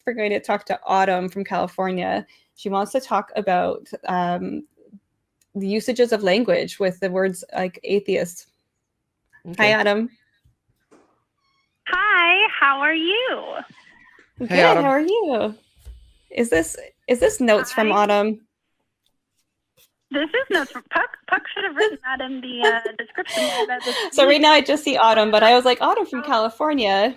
we're going to talk to Autumn from California. She wants to talk about the usages of language with the words like atheist. Okay. Hi, Autumn. Hi, how are you? Good. Hey, Autumn. How are you? Is this notes from Autumn? This is notes from Puck. Puck should have written that in the description. So right now I just see Autumn, but I was like, Autumn from California.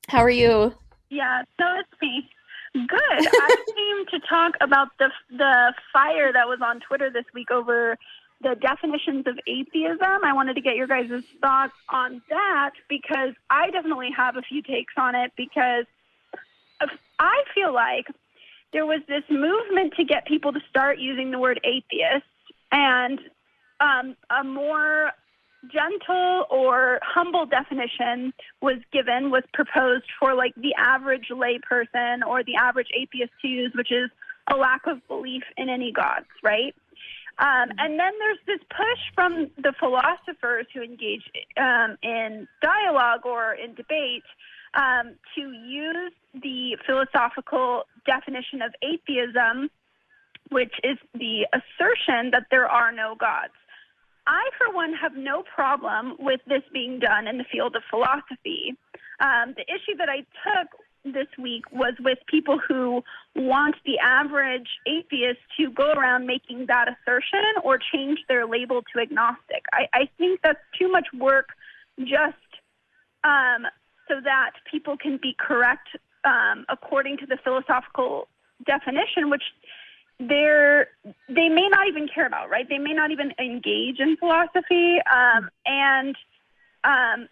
How are you? Yeah, so it's me. Good. I came to talk about the fire that was on Twitter this week over the definitions of atheism. I wanted to get your guys' thoughts on that because I definitely have a few takes on it because I feel like there was this movement to get people to start using the word atheist, and a more gentle or humble definition was proposed for like the average layperson or the average atheist to use, which is a lack of belief in any gods, right? And then there's this push from the philosophers who engage in dialogue or in debate to use the philosophical definition of atheism, which is the assertion that there are no gods. I, for one, have no problem with this being done in the field of philosophy. The issue that I took this week was with people who want the average atheist to go around making that assertion or change their label to agnostic. I think that's too much work just so that people can be correct according to the philosophical definition, which they may not even care about, right? They may not even engage in philosophy. And I'm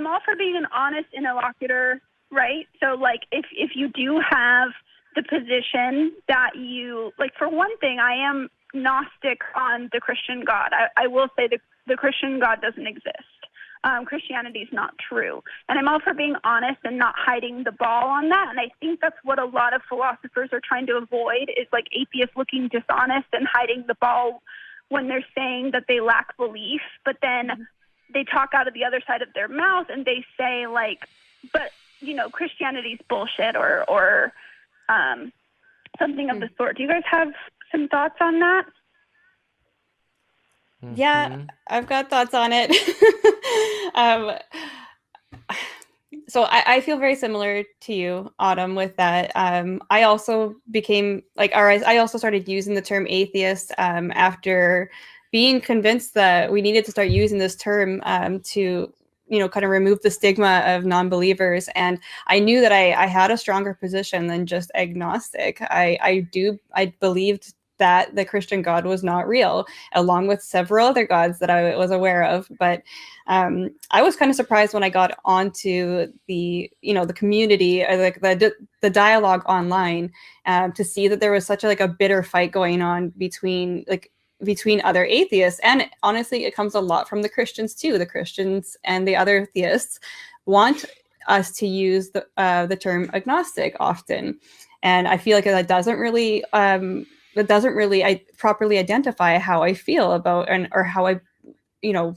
all for being an honest interlocutor, right? So, like, if you do have the position that you, like, for one thing, I am Gnostic on the Christian God. I will say the Christian God doesn't exist. Christianity is not true. And I'm all for being honest and not hiding the ball on that. And I think that's what a lot of philosophers are trying to avoid is like atheists looking dishonest and hiding the ball when they're saying that they lack belief. But then they talk out of the other side of their mouth and they say like, but, you know, Christianity's bullshit or something of the sort. Do you guys have some thoughts on that? Yeah, I've got thoughts on it. So I feel very similar to you, Autumn, with that. I also became like, I also started using the term atheist after being convinced that we needed to start using this term to, you know, kind of remove the stigma of non-believers. And I knew that I had a stronger position than just agnostic. I believed that the Christian God was not real, along with several other gods that I was aware of. But I was kind of surprised when I got onto the, you know, the community, or like the dialogue online, to see that there was such a bitter fight going on between other atheists. And honestly, it comes a lot from the Christians too. The Christians and the other theists want us to use the term agnostic often. And I feel like that doesn't really properly identify how I feel about or how I, you know,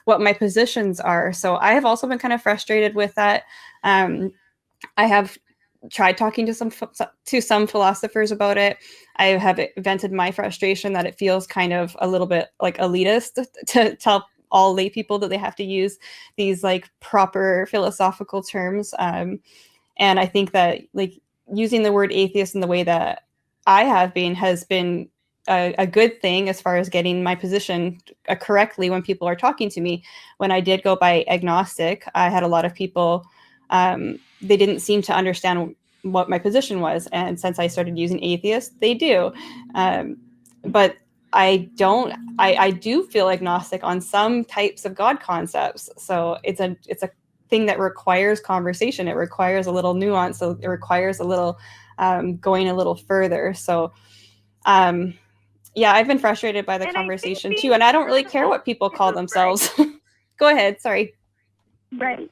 what my positions are. So I have also been kind of frustrated with that. I have tried talking to some philosophers about it. I have vented my frustration that it feels kind of a little bit like elitist to tell all lay people that they have to use these like proper philosophical terms. And I think that like using the word atheist in the way that I have been has been a good thing as far as getting my position correctly when people are talking to me. When I did go by agnostic, I had a lot of people, they didn't seem to understand what my position was. And since I started using atheist, they do. But I do feel agnostic on some types of God concepts. So it's a thing that requires conversation. It requires a little nuance. So it requires a little going a little further. So yeah, I've been frustrated by the conversation too. And I don't really care what people call themselves. Go ahead. Sorry. Right.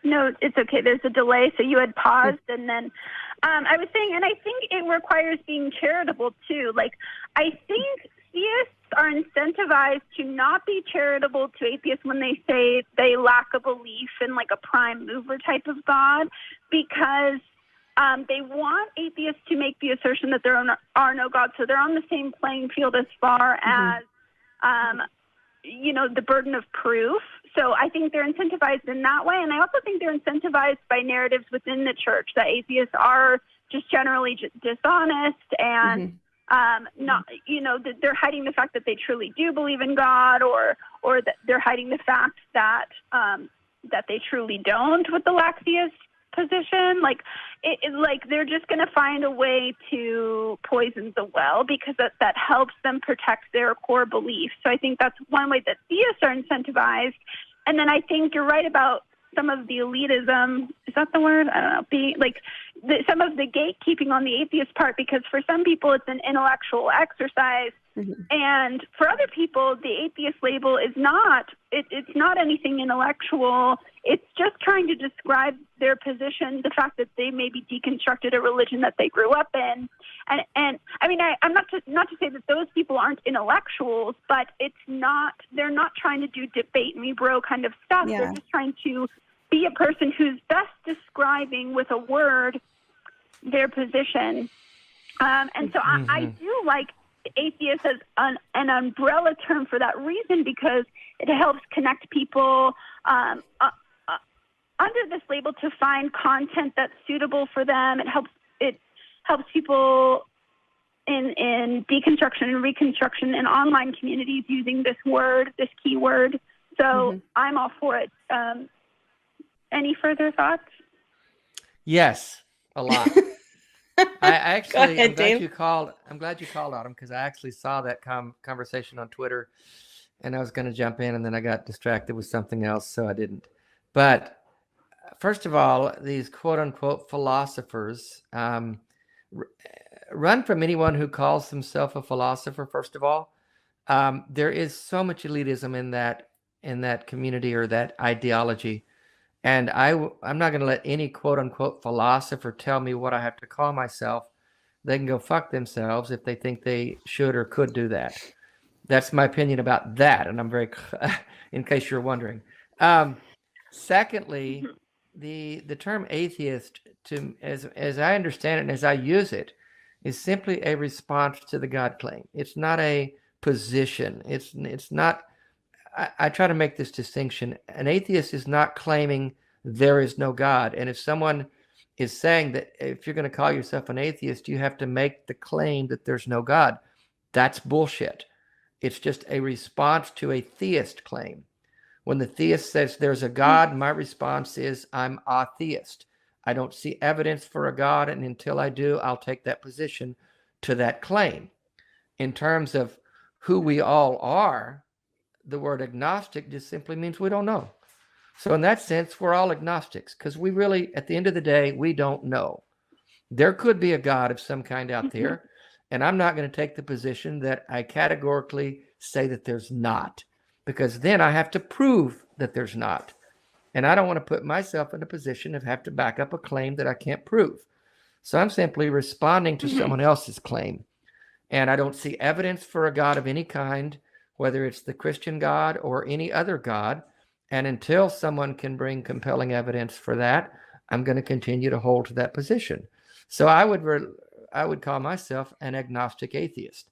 No, it's okay. There's a delay. So you had paused and then I was saying, and I think it requires being charitable too. Like, I think theists are incentivized to not be charitable to atheists when they say they lack a belief in like a prime mover type of God, because they want atheists to make the assertion that there are no gods. So they're on the same playing field as far as, the burden of proof. So I think they're incentivized in that way. And I also think they're incentivized by narratives within the church that atheists are just generally dishonest and not, that they're hiding the fact that they truly do believe in God, or that they're hiding the fact that that they truly don't with the lax theist position. Like they're just going to find a way to poison the well because that helps them protect their core beliefs. So I think that's one way that theists are incentivized. And then I think you're right about some of the elitism. Is that the word? I don't know. Some of the gatekeeping on the atheist part, because for some people it's an intellectual exercise. And for other people, the atheist label is not, it's not anything intellectual. It's just trying to describe their position, the fact that they maybe deconstructed a religion that they grew up in. And I mean, I'm not to say that those people aren't intellectuals, but they're not trying to do debate me bro kind of stuff. Yeah. They're just trying to be a person who's best describing with a word their position. And so I do like atheist as an umbrella term for that reason, because it helps connect people under this label to find content that's suitable for them. It helps people in deconstruction and reconstruction in online communities using this keyword. So I'm all for it. Any further thoughts? Yes, a lot. I actually, ahead, I'm glad you called on him, because I actually saw that conversation on Twitter, and I was going to jump in, and then I got distracted with something else, so I didn't. But first of all, these quote unquote philosophers run from anyone who calls himself a philosopher. First of all, there is so much elitism in that community or that ideology. And I'm not going to let any quote unquote philosopher tell me what I have to call myself. They can go fuck themselves if they think they should or could do that. That's my opinion about that. And I'm very, in case you're wondering. Secondly, the term atheist, as I understand it and as I use it, is simply a response to the God claim. It's not a position. It's not. I try to make this distinction. An atheist is not claiming there is no God. And if someone is saying that if you're going to call yourself an atheist, you have to make the claim that there's no God, that's bullshit. It's just a response to a theist claim. When the theist says there's a God, my response is I'm atheist. I don't see evidence for a God, and until I do, I'll take that position to that claim. In terms of who we all are, the word agnostic just simply means we don't know. So in that sense, we're all agnostics, because we really, at the end of the day, we don't know. There could be a God of some kind out there, and I'm not going to take the position that I categorically say that there's not, because then I have to prove that there's not. And I don't want to put myself in a position of have to back up a claim that I can't prove. So I'm simply responding to someone else's claim. And I don't see evidence for a God of any kind, whether it's the Christian God or any other God. And until someone can bring compelling evidence for that, I'm going to continue to hold to that position. So I would call myself an agnostic atheist.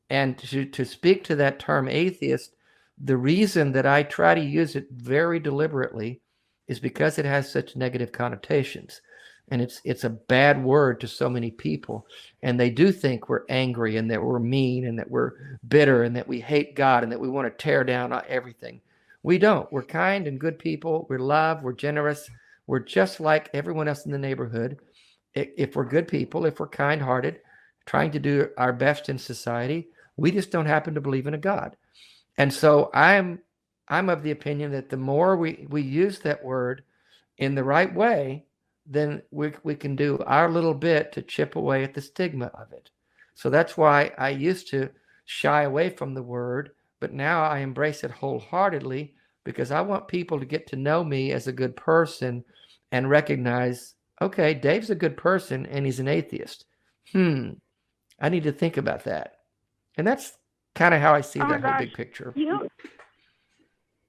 And to speak to that term atheist, the reason that I try to use it very deliberately is because it has such negative connotations. And it's a bad word to so many people. And they do think we're angry and that we're mean and that we're bitter and that we hate God and that we want to tear down everything. We don't. We're kind and good people. We're love. We're generous. We're just like everyone else in the neighborhood. If we're good people, if we're kind-hearted, trying to do our best in society, we just don't happen to believe in a God. And so I'm of the opinion that the more we use that word in the right way, then we can do our little bit to chip away at the stigma of it. So that's why I used to shy away from the word, but now I embrace it wholeheartedly, because I want people to get to know me as a good person and recognize, okay, Dave's a good person and he's an atheist. I need to think about that. And that's kind of how I see that whole big picture.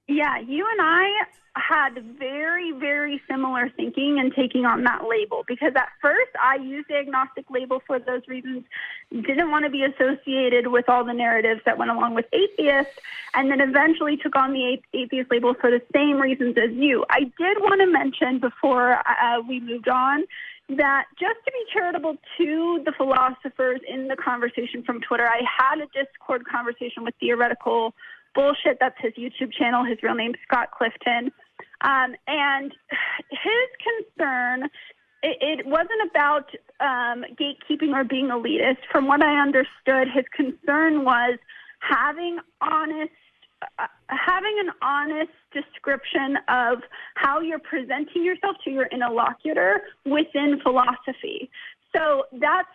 Yeah, you and I had very, very similar thinking and taking on that label, because at first I used the agnostic label for those reasons, didn't want to be associated with all the narratives that went along with atheist, and then eventually took on the atheist label for the same reasons as you. I did want to mention before we moved on that just to be charitable to the philosophers in the conversation from Twitter, I had a Discord conversation with Theoretical Bullshit. That's his YouTube channel. His real name's Scott Clifton. And his concern, it wasn't about gatekeeping or being elitist. From what I understood, his concern was having an honest description of how you're presenting yourself to your interlocutor within philosophy. So that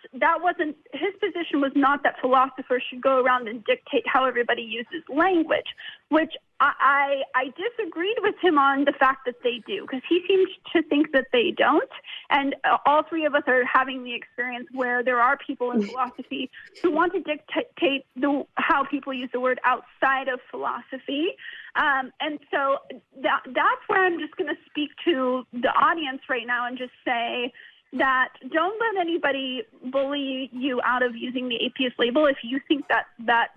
wasn't, his position was not that philosophers should go around and dictate how everybody uses language, which I disagreed with him on the fact that they do, because he seems to think that they don't. And all three of us are having the experience where there are people in philosophy who want to dictate how people use the word outside of philosophy. And so that's where I'm just going to speak to the audience right now and just say that don't let anybody bully you out of using the atheist label if you think that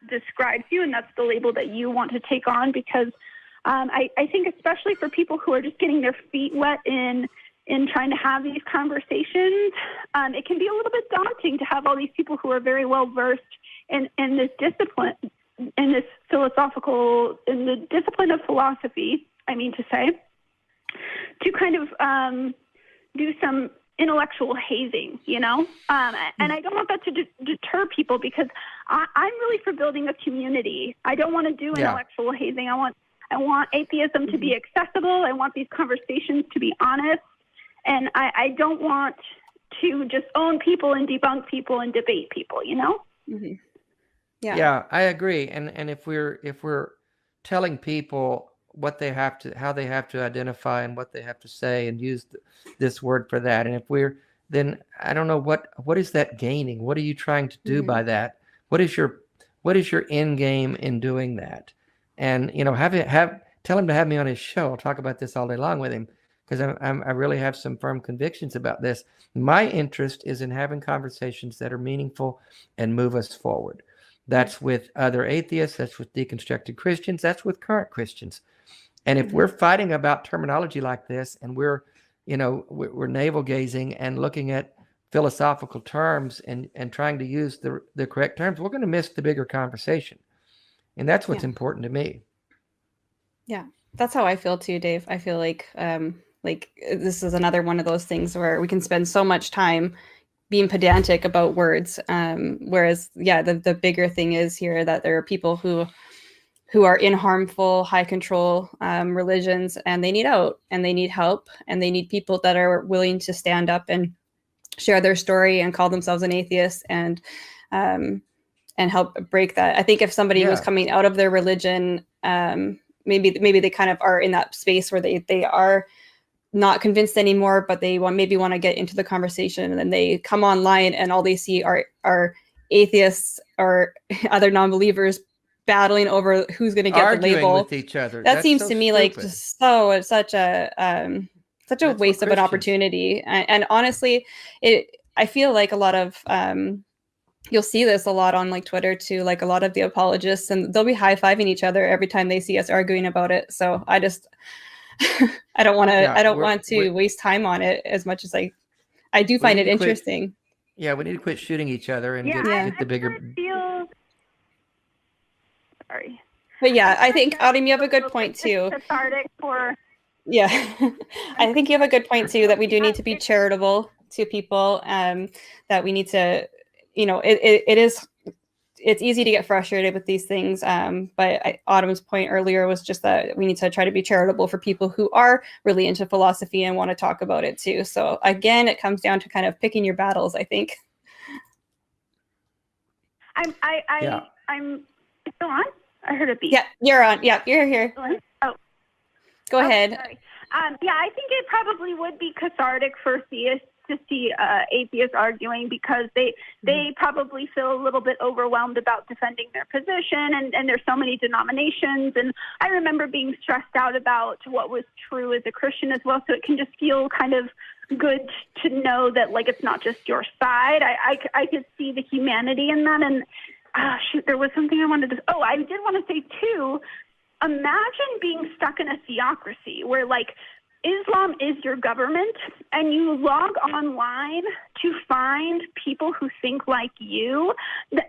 describes you and that's the label that you want to take on, because I think especially for people who are just getting their feet wet in trying to have these conversations, it can be a little bit daunting to have all these people who are very well versed in this discipline, in the discipline of philosophy, I mean to say, to kind of do some intellectual hazing, and I don't want that to deter people, because I'm really for building a community. I don't want to do intellectual hazing. I want atheism to be accessible. I want these conversations to be honest, and I don't want to just own people and debunk people and debate people. Mm-hmm. Yeah, I agree. And if we're telling people how they have to identify and what they have to say and use this word for that, and then I don't know what is that gaining? What are you trying to do by that? What is your end game in doing that? And tell him to have me on his show. I'll talk about this all day long with him, because I really have some firm convictions about this. My interest is in having conversations that are meaningful and move us forward. That's with other atheists. That's with deconstructed Christians. That's with current Christians. And if we're fighting about terminology like this, and we're navel gazing and looking at philosophical terms and trying to use the correct terms, we're going to miss the bigger conversation. And that's what's important to me. Yeah, that's how I feel too, Dave. I feel like this is another one of those things where we can spend so much time being pedantic about words. Whereas, the bigger thing is here that there are people who are in harmful, high control religions, and they need out, and they need help, and they need people that are willing to stand up and share their story and call themselves an atheist and help break that. I think if somebody was coming out of their religion, maybe they kind of are in that space where they are not convinced anymore, but they want to get into the conversation, and then they come online and all they see are atheists or other non-believers battling over who's going to get arguing the label with each other. That seems to me stupid. like just such a waste of an opportunity. And honestly, I feel like a lot of you'll see this a lot on like Twitter too, like a lot of the apologists, and they'll be high-fiving each other every time they see us arguing about it. So I just I don't want to waste time on it as much as I do find it interesting. We need to quit shooting each other and get the bigger. Sorry. But I think, Autumn, you have a good point too. Cathartic for. Yeah, I think you have a good point too, that we do need to be charitable to people, that we need to, it's easy to get frustrated with these things. But Autumn's point earlier was just that we need to try to be charitable for people who are really into philosophy and want to talk about it too. So again, it comes down to kind of picking your battles, I think. I'm still on? I heard a beep. Yeah, you're on. Yeah, you're here. Oh. Go ahead. Sorry. I think it probably would be cathartic for theists to see atheists arguing because they probably feel a little bit overwhelmed about defending their position, and there's so many denominations. And I remember being stressed out about what was true as a Christian as well. So it can just feel kind of good to know that, like, it's not just your side. I could see the humanity in that. And shoot, there was something I wanted to. Oh, I did want to say too. Imagine being stuck in a theocracy where, like, Islam is your government and you log online to find people who think like you.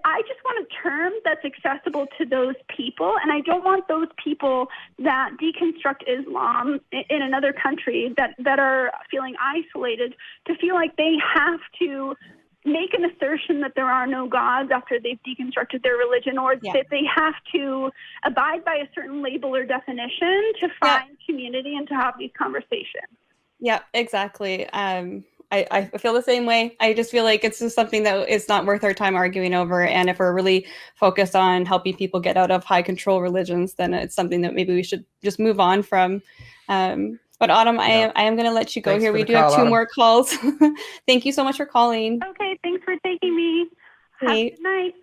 I just want a term that's accessible to those people, and I don't want those people that deconstruct Islam in another country that are feeling isolated to feel like they have to make an assertion that there are no gods after they've deconstructed their religion, or that they have to abide by a certain label or definition to find community and to have these conversations. Yeah, exactly. I feel the same way. I just feel like it's just something that it's not worth our time arguing over. And if we're really focused on helping people get out of high control religions, then it's something that maybe we should just move on from. But Autumn, I am going to let you go. Thanks here. We do call, have two Autumn. more calls. Thank you so much for calling. Okay, thanks for taking me. Have a good night.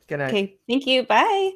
Good night. Okay, thank you. Bye.